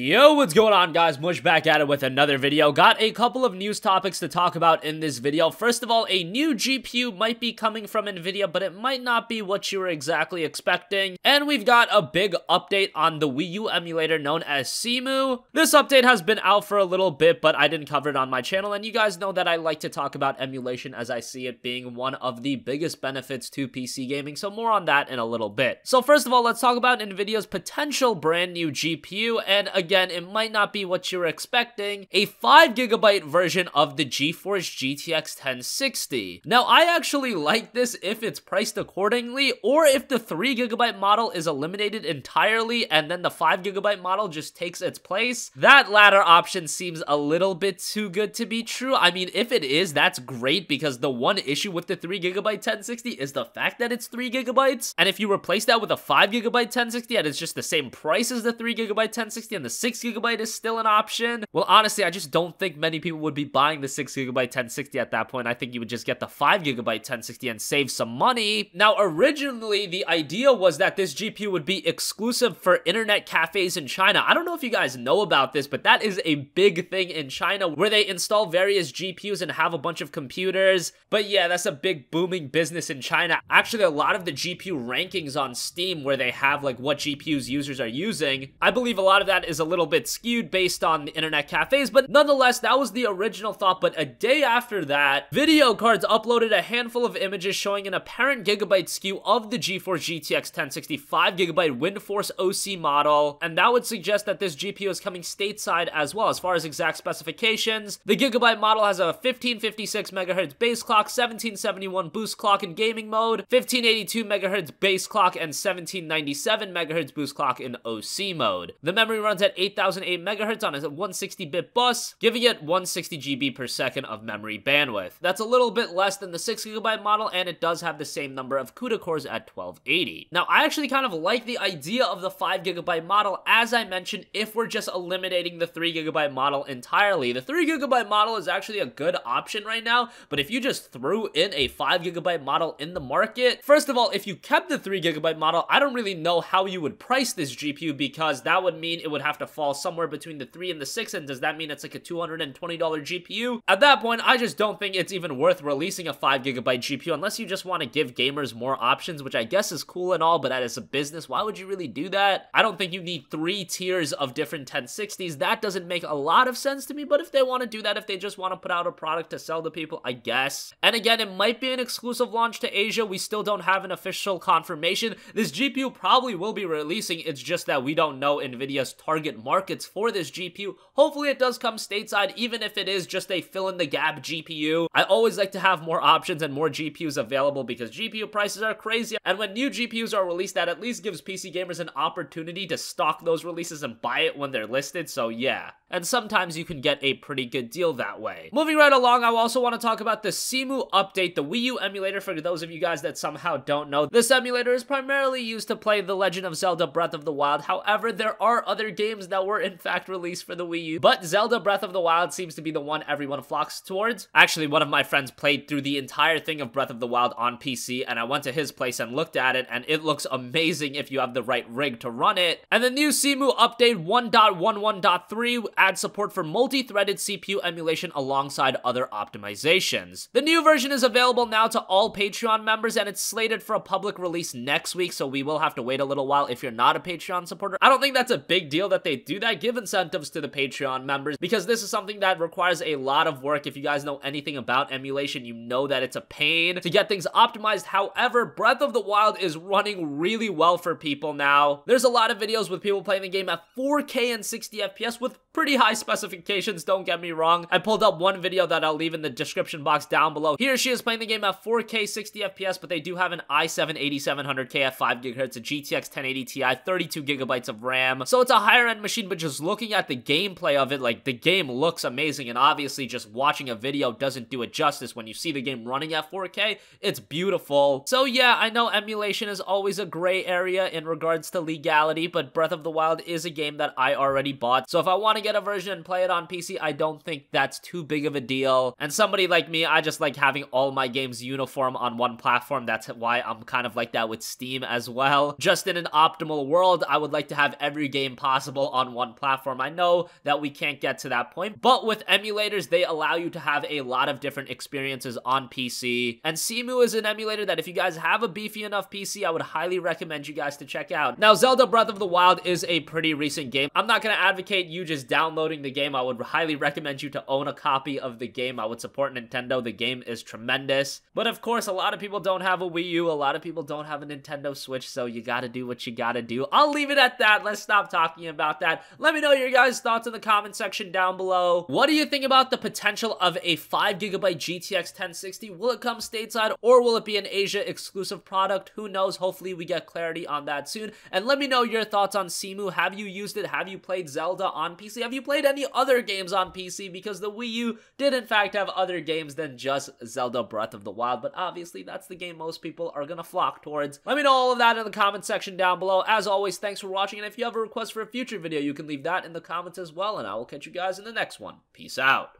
Yo, what's going on, guys? Mush back at it with another video. Got a couple of news topics to talk about in this video. First of all, a new GPU might be coming from Nvidia, but it might not be what you were exactly expecting. And we've got a big update on the Wii U emulator known as Cemu. This update has been out for a little bit, but I didn't cover it on my channel, and you guys know that I like to talk about emulation as I see it being one of the biggest benefits to PC gaming, so more on that in a little bit. So first of all, let's talk about Nvidia's potential brand new GPU, and again, it might not be what you were expecting, a 5GB version of the GeForce GTX 1060. Now, I actually like this if it's priced accordingly, or if the 3GB model is eliminated entirely and then the 5GB model just takes its place. That latter option seems a little bit too good to be true. I mean, if it is, that's great, because the one issue with the 3GB 1060 is the fact that it's 3GB, and if you replace that with a 5GB 1060 and it's just the same price as the 3GB 1060 and the 6GB is still an option, well, honestly, I just don't think many people would be buying the 6GB 1060 at that point. I think you would just get the 5GB 1060 and save some money. Now, originally, the idea was that this GPU would be exclusive for internet cafes in China. I don't know if you guys know about this, but that is a big thing in China, where they install various GPUs and have a bunch of computers. But yeah, that's a big booming business in China. Actually, a lot of the GPU rankings on Steam, where they have like what GPUs users are using, I believe a lot of that is a little bit skewed based on the internet cafes, but nonetheless, that was the original thought. But a day after that, Video Cards uploaded a handful of images showing an apparent gigabyte skew of the GeForce GTX 1060 5GB WindForce OC model, and that would suggest that this GPU is coming stateside as well. As far as exact specifications, the gigabyte model has a 1556 MHz base clock, 1771 boost clock in gaming mode, 1582 MHz base clock, and 1797 MHz boost clock in OC mode. The memory runs at 8008 MHz on a 160-bit bus, giving it 160 GB per second of memory bandwidth. That's a little bit less than the 6GB model, and it does have the same number of CUDA cores at 1280. Now, I actually kind of like the idea of the 5GB model, as I mentioned, if we're just eliminating the 3GB model entirely. The 3GB model is actually a good option right now, but if you just threw in a 5GB model in the market, first of all, if you kept the 3GB model, I don't really know how you would price this GPU, because that would mean it would have to fall somewhere between the 3 and the 6, and does that mean it's like a $220 GPU? At that point, I just don't think it's even worth releasing a 5GB GPU unless you just want to give gamers more options, which I guess is cool and all, but as a business, why would you really do that? I don't think you need 3 tiers of different 1060s. That doesn't make a lot of sense to me, but if they want to do that, if they just want to put out a product to sell to people, I guess. And again, it might be an exclusive launch to Asia. We still don't have an official confirmation. This GPU probably will be releasing, it's just that we don't know Nvidia's target markets for this GPU. Hopefully it does come stateside, even if it is just a fill-in-the-gap GPU. I always like to have more options and more GPUs available, because GPU prices are crazy, and when new GPUs are released, that at least gives PC gamers an opportunity to stock those releases and buy it when they're listed, so yeah. And sometimes you can get a pretty good deal that way. Moving right along, I also want to talk about the Cemu update, the Wii U emulator. For those of you guys that somehow don't know, this emulator is primarily used to play The Legend of Zelda Breath of the Wild. However, there are other games that were in fact released for the Wii U, but Zelda Breath of the Wild seems to be the one everyone flocks towards. Actually, one of my friends played through the entire thing of Breath of the Wild on PC, and I went to his place and looked at it, and it looks amazing if you have the right rig to run it. And the new Cemu update 1.11.3 adds support for multi-threaded CPU emulation alongside other optimizations. The new version is available now to all Patreon members, and it's slated for a public release next week, so we will have to wait a little while if you're not a Patreon supporter. I don't think that's a big deal that they do that. Give incentives to the Patreon members, because this is something that requires a lot of work. If you guys know anything about emulation, you know that it's a pain to get things optimized. However, Breath of the Wild is running really well for people now. There's a lot of videos with people playing the game at 4K and 60 FPS with pretty high specifications, don't get me wrong. I pulled up one video that I'll leave in the description box down below. He or she is playing the game at 4K 60 FPS, but they do have an i7 8700K at 5 GHz, a GTX 1080 Ti, 32GB of RAM. So it's a higher end machine, but just looking at the gameplay of it, like, the game looks amazing, and obviously just watching a video doesn't do it justice. When you see the game running at 4K, it's beautiful. So yeah, I know emulation is always a gray area in regards to legality, but Breath of the Wild is a game that I already bought. So if I want to get a version and play it on PC, I don't think that's too big of a deal. And somebody like me, I just like having all my games uniform on one platform. That's why I'm kind of like that with Steam as well. Just in an optimal world, I would like to have every game possible all on one platform. I know that we can't get to that point, but with emulators, they allow you to have a lot of different experiences on PC, and Cemu is an emulator that if you guys have a beefy enough PC, I would highly recommend you guys to check out. Now, Zelda Breath of the Wild is a pretty recent game. I'm not going to advocate you just downloading the game. I would highly recommend you to own a copy of the game. I would support Nintendo. The game is tremendous. But of course, a lot of people don't have a Wii U. A lot of people don't have a Nintendo Switch, so you gotta do what you gotta do. I'll leave it at that. Let's stop talking about that. Let me know your guys' thoughts in the comment section down below. What do you think about the potential of a 5GB GTX 1060? Will it come stateside, or will it be an Asia exclusive product? Who knows? Hopefully we get clarity on that soon. And let me know your thoughts on Cemu. Have you used it? Have you played Zelda on PC? Have you played any other games on PC? Because the Wii U did in fact have other games than just Zelda Breath of the Wild, but obviously that's the game most people are gonna flock towards. Let me know all of that in the comment section down below. As always, thanks for watching, and if you have a request for a future video, you can leave that in the comments as well, and I will catch you guys in the next one. Peace out.